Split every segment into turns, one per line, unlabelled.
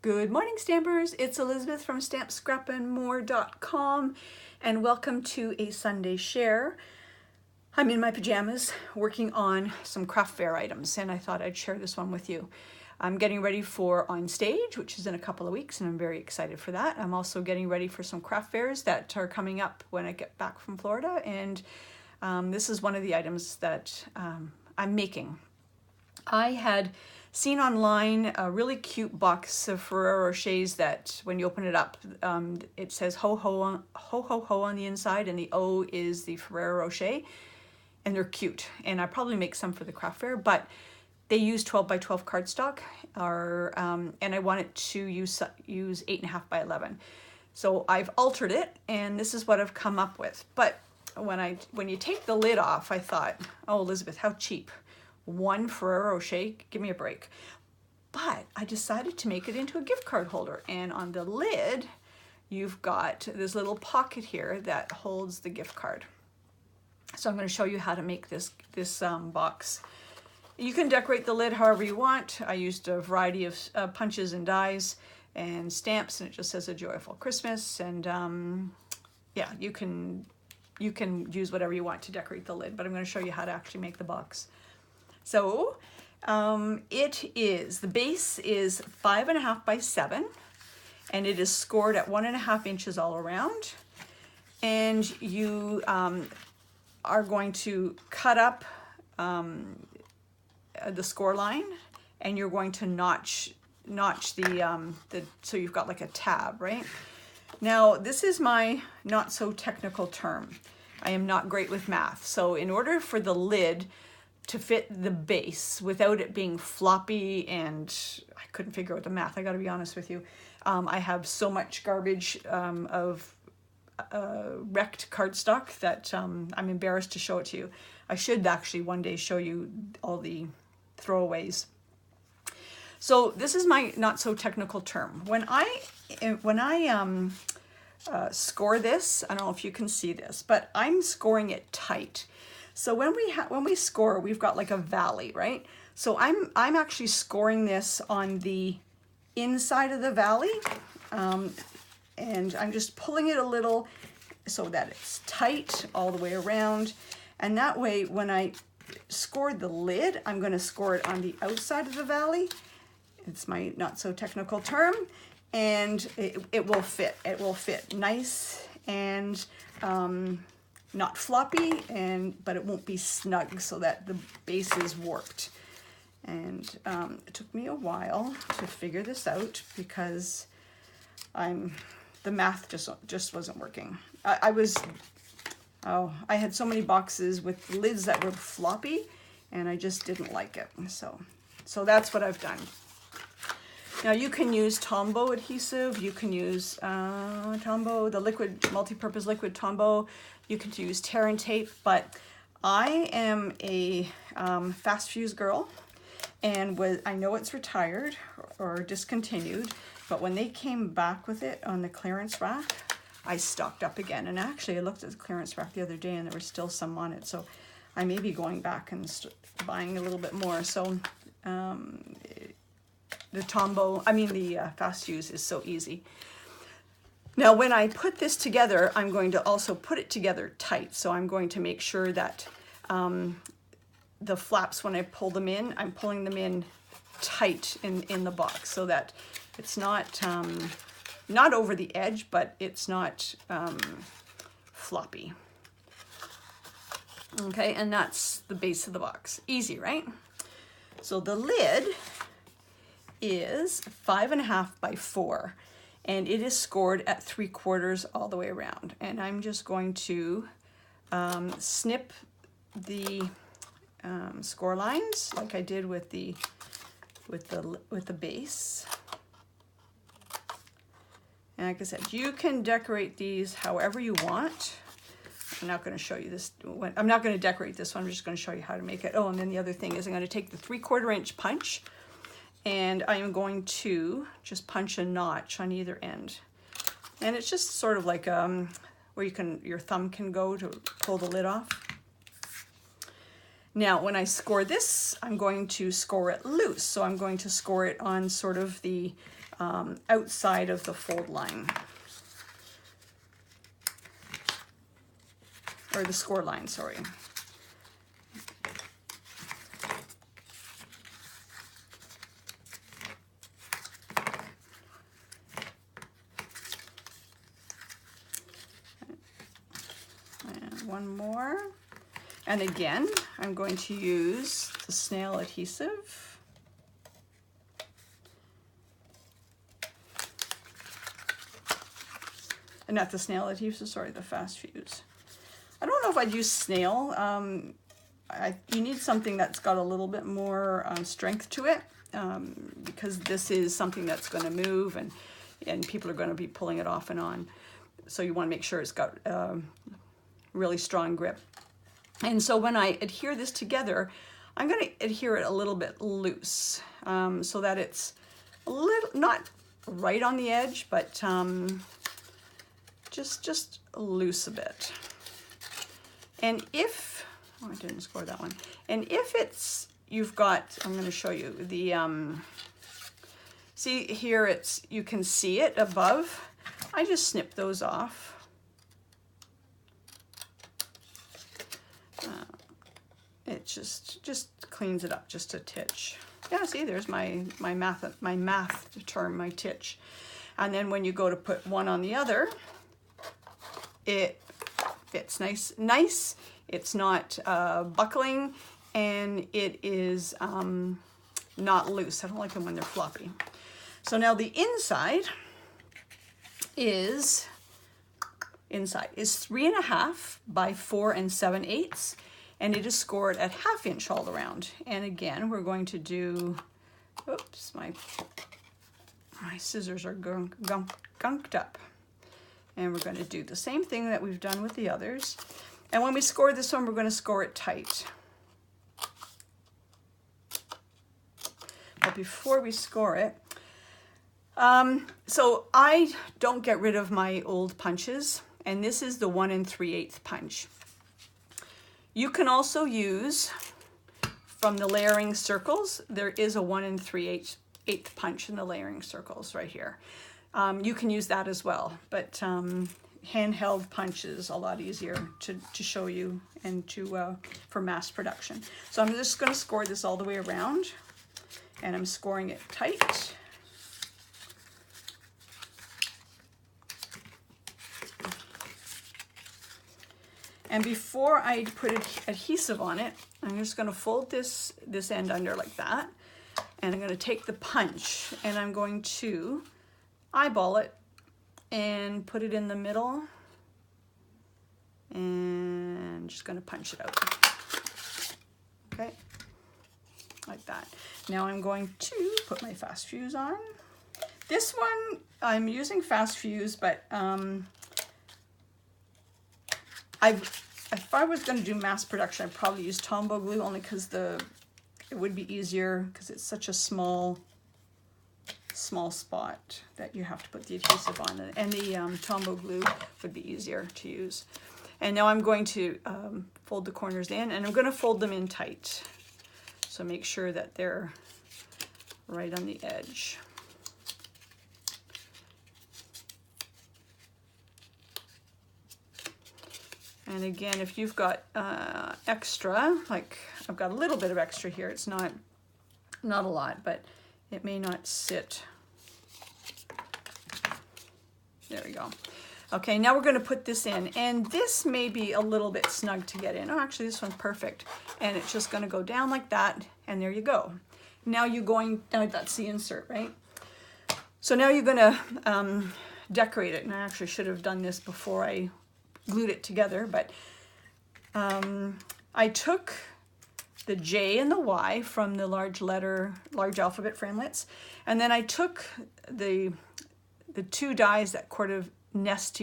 Good morning, Stampers. It's Elizabeth from stampscrapandmore.com and welcome to a Sunday share. I'm in my pajamas working on some craft fair items and I thought I'd share this one with you. I'm getting ready for On Stage, which is in a couple of weeks, and I'm very excited for that. I'm also getting ready for some craft fairs that are coming up when I get back from Florida, and this is one of the items that I'm making. I had seen online a really cute box of Ferrero Rochers that when you open it up, it says ho ho ho on the inside, and the O is the Ferrero Rocher, and they're cute. And I probably make some for the craft fair, but they use 12 by 12 cardstock, and I wanted to use 8.5 by 11. So I've altered it, and this is what I've come up with. But when you take the lid off, I thought, oh, Elizabeth, how cheap. One Ferrero Rocher, give me a break. But I decided to make it into a gift card holder, and on the lid you've got this little pocket here that holds the gift card. So I'm going to show you how to make this box. You can decorate the lid however you want. I used a variety of punches and dies and stamps, and it just says a joyful Christmas, and yeah, you can use whatever you want to decorate the lid, but I'm going to show you how to actually make the box. So the base is 5.5 by 7, and it is scored at 1.5 inches all around. And you are going to cut up the score line, and you're going to notch the so you've got like a tab, right? Now this is my not so technical term. I am not great with math, so in order for the lid to fit the base without it being floppy, and I couldn't figure out the math, I gotta be honest with you. I have so much garbage of wrecked cardstock that I'm embarrassed to show it to you. I should actually one day show you all the throwaways. So this is my not so technical term. When I score this, I don't know if you can see this, but I'm scoring it tight. So when we score, we've got like a valley, right? So I'm actually scoring this on the inside of the valley, and I'm just pulling it a little so that it's tight all the way around. And that way, when I score the lid, I'm going to score it on the outside of the valley. It's my not so technical term, and it will fit. It will fit nice and not floppy, but it won't be snug so that the base is warped. And it took me a while to figure this out because the math just wasn't working. I had so many boxes with lids that were floppy, and I just didn't like it. So that's what I've done. Now you can use Tombow adhesive, you can use Tombow, the liquid, multi-purpose liquid Tombow, you can use tear and tape, but I am a fast fuse girl, and I know it's retired or discontinued, but when they came back with it on the clearance rack, I stocked up again. And actually I looked at the clearance rack the other day and there was still some on it, so I may be going back and buying a little bit more. So the fast fuse is so easy. Now when I put this together, I'm going to also put it together tight. So I'm going to make sure that the flaps, when I pull them in, I'm pulling them in tight in the box so that it's not over the edge, but it's not floppy. Okay, and that's the base of the box. Easy, right? So the lid is 5.5 by 4, and it is scored at 3/4 all the way around. And I'm just going to snip the score lines like I did with the base. And like I said, you can decorate these however you want. I'm not going to show you this. I'm not going to decorate this one. I'm just going to show you how to make it. Oh, and then the other thing is I'm going to take the 3/4 inch punch, and I am going to just punch a notch on either end. And it's just sort of like where your thumb can go to pull the lid off. Now, when I score this, I'm going to score it loose. So I'm going to score it on sort of the outside of the fold line. Or the score line, sorry. And one more. And again, I'm going to use the snail adhesive. And not the snail adhesive, sorry, the fast fuse. I don't know if I'd use snail. You need something that's got a little bit more strength to it, because this is something that's going to move, and people are going to be pulling it off and on. So you want to make sure it's got really strong grip. And so when I adhere this together, I'm going to adhere it a little bit loose, so that it's a little, not right on the edge, but just loose a bit. And if, oh, I didn't score that one. And if it's, you've got, I'm going to show you the, see here, it's, you can see it above. I just snip those off. It just cleans it up just a titch. Yeah, see, there's my math term, my titch. And then when you go to put one on the other, it fits nice. It's not buckling, and it is not loose. I don't like them when they're floppy. So now the inside is 3.5 by 4 7/8, and it is scored at 1/2 inch all around. And again, we're going to do, oops, my scissors are gunked up. And we're going to do the same thing that we've done with the others. And when we score this one, we're going to score it tight. But before we score it, so I don't get rid of my old punches, and this is the 1 3/8 punch. You can also use, from the layering circles, there is a 1 3/8 punch in the layering circles right here. You can use that as well, but handheld punch is a lot easier to show you and for mass production. So I'm just going to score this all the way around, and I'm scoring it tight. And before I put adhesive on it, I'm just going to fold this end under like that, and I'm going to take the punch, and I'm going to eyeball it and put it in the middle, and I'm just going to punch it out. Okay, like that. Now I'm going to put my fast fuse on. This one I'm using fast fuse, but if I was going to do mass production, I'd probably use Tombow glue, only because it would be easier, because it's such a small spot that you have to put the adhesive on, and the Tombow glue would be easier to use. And now I'm going to fold the corners in, and I'm going to fold them in tight, so make sure that they're right on the edge. And again, if you've got extra, like I've got a little bit of extra here, it's not a lot, but it may not sit. There we go. Okay, now we're going to put this in, and this may be a little bit snug to get in. Oh, actually this one's perfect, and it's just going to go down like that, and there you go. Now you're going, that's the insert, right? So now you're going to decorate it, and I actually should have done this before I glued it together, but I took the J and the Y from the large alphabet framelits, and then I took the two dies that kind of nest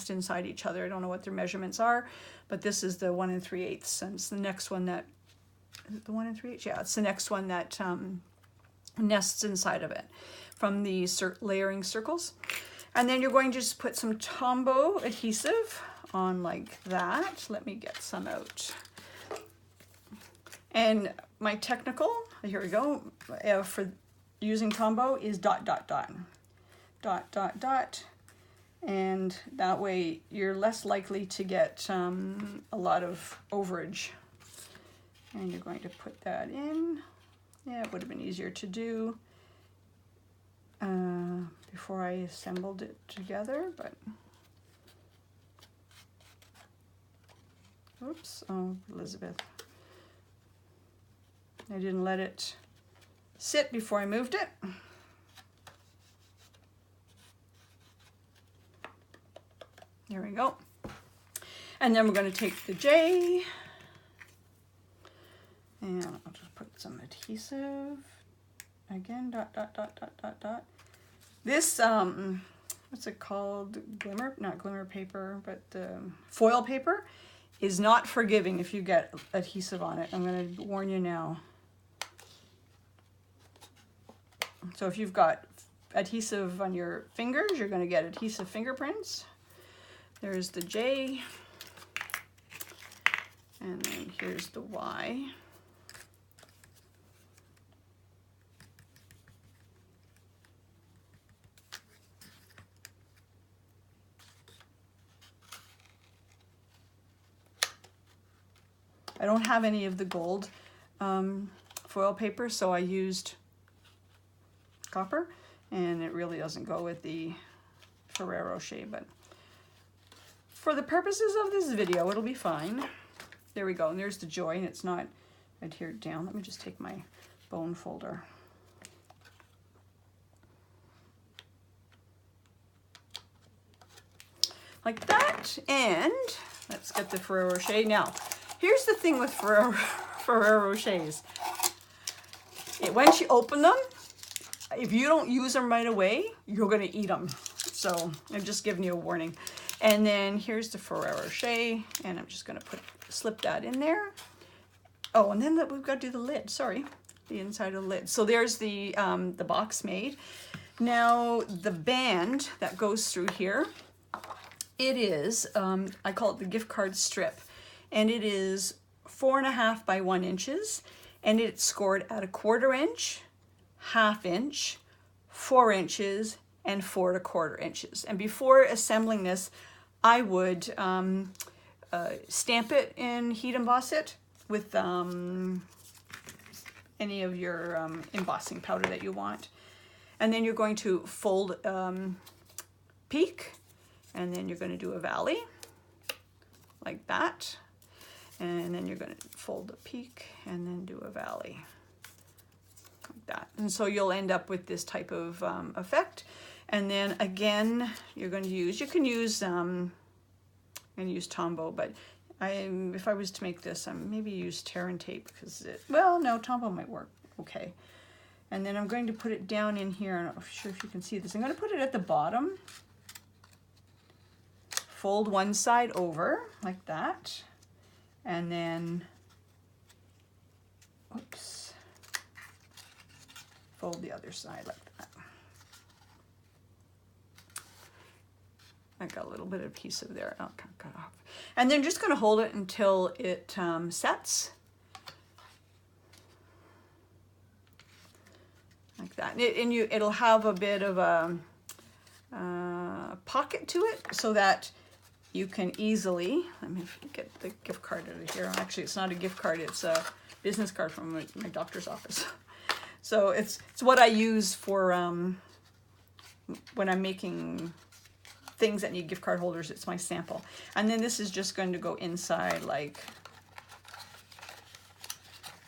inside each other. I don't know what their measurements are, but this is the 1 3/8, and it's the next one that, is it the 1 3/8? Yeah, it's the next one that nests inside of it from the layering circles. And then you're going to just put some Tombow adhesive on like that. Let me get some out. And my technical, here we go, for using Tombow is dot, dot, dot. Dot, dot, dot. And that way you're less likely to get a lot of overage. And you're going to put that in. Yeah, it would have been easier to do before I assembled it together, but oops, oh, Elizabeth. I didn't let it sit before I moved it. There we go. And then we're going to take the J, and I'll just put some adhesive. Again, dot, dot, dot, dot, dot, dot. This, what's it called? Glimmer, not glimmer paper, but foil paper is not forgiving if you get adhesive on it. I'm going to warn you now. So if you've got adhesive on your fingers, you're going to get adhesive fingerprints. There's the J, and then here's the Y. I don't have any of the gold foil paper, so I used copper, and it really doesn't go with the Ferrero Rocher, but for the purposes of this video, it'll be fine. There we go, and there's the joy, and it's not adhered down. Let me just take my bone folder. Like that, and let's get the Ferrero Rocher. Now, here's the thing with Ferrero Rochers. Once you open them, if you don't use them right away, you're gonna eat them. So I'm just giving you a warning. And then here's the Ferrero Rocher, and I'm just gonna slip that in there. Oh, and then we've got to do the lid, sorry. The inside of the lid. So there's the box made. Now the band that goes through here, it is, I call it the gift card strip. And it is 4.5 by 1 inches, and it's scored at 1/4 inch, 1/2 inch, 4 inches, and 4 1/4 inches. And before assembling this, I would stamp it and heat emboss it with any of your embossing powder that you want. And then you're going to fold peak, and then you're going to do a valley like that. And then you're going to fold the peak and then do a valley like that. And so you'll end up with this type of effect. And then again, you're going to use, you can use, I'm going to use Tombow, but if I was to make this, maybe use tear and tape because well, no, Tombow might work okay. And then I'm going to put it down in here. I'm not sure if you can see this. I'm going to put it at the bottom. Fold one side over like that. And then, oops, fold the other side like that. I got a little bit of adhesive there. I'll cut off. And then just going to hold it until it sets. Like that. And it'll have a bit of a pocket to it so that you can easily, let me get the gift card out of here. Actually, it's not a gift card, it's a business card from my doctor's office. So it's what I use for when I'm making things that need gift card holders. It's my sample. And then this is just going to go inside like,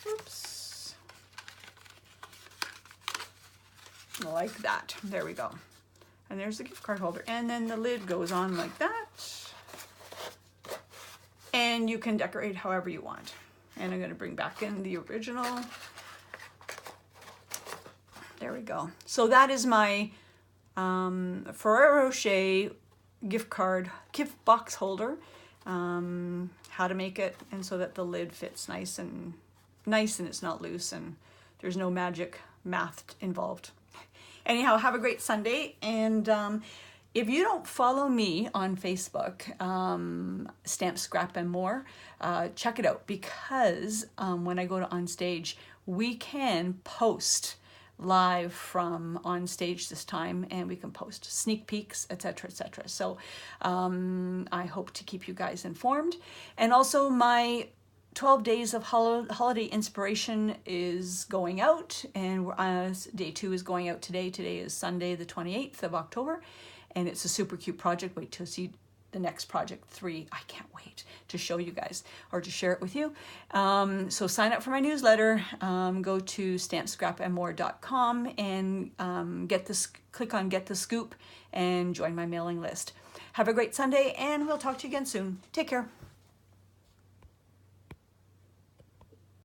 oops, like that. There we go. And there's the gift card holder. And then the lid goes on like that. And you can decorate however you want. And I'm going to bring back in the original. There we go. So that is my Ferrero Rocher gift box holder. How to make it, and so that the lid fits nice and it's not loose and there's no magic math involved. Anyhow, have a great Sunday, and If you don't follow me on Facebook, Stamp, Scrap, and More, check it out, because when I go to On Stage, we can post live from On Stage this time, and we can post sneak peeks, etc., etc. So I hope to keep you guys informed. And also my 12 days of holiday inspiration is going out, and day 2 is going out today. Today is Sunday, the 28th of October, and it's a super cute project. Wait till you see the next project 3. I can't wait to show you guys or to share it with you. So sign up for my newsletter. Go to stampscrapandmore.com and click on Get the Scoop and join my mailing list. Have a great Sunday, and we'll talk to you again soon. Take care.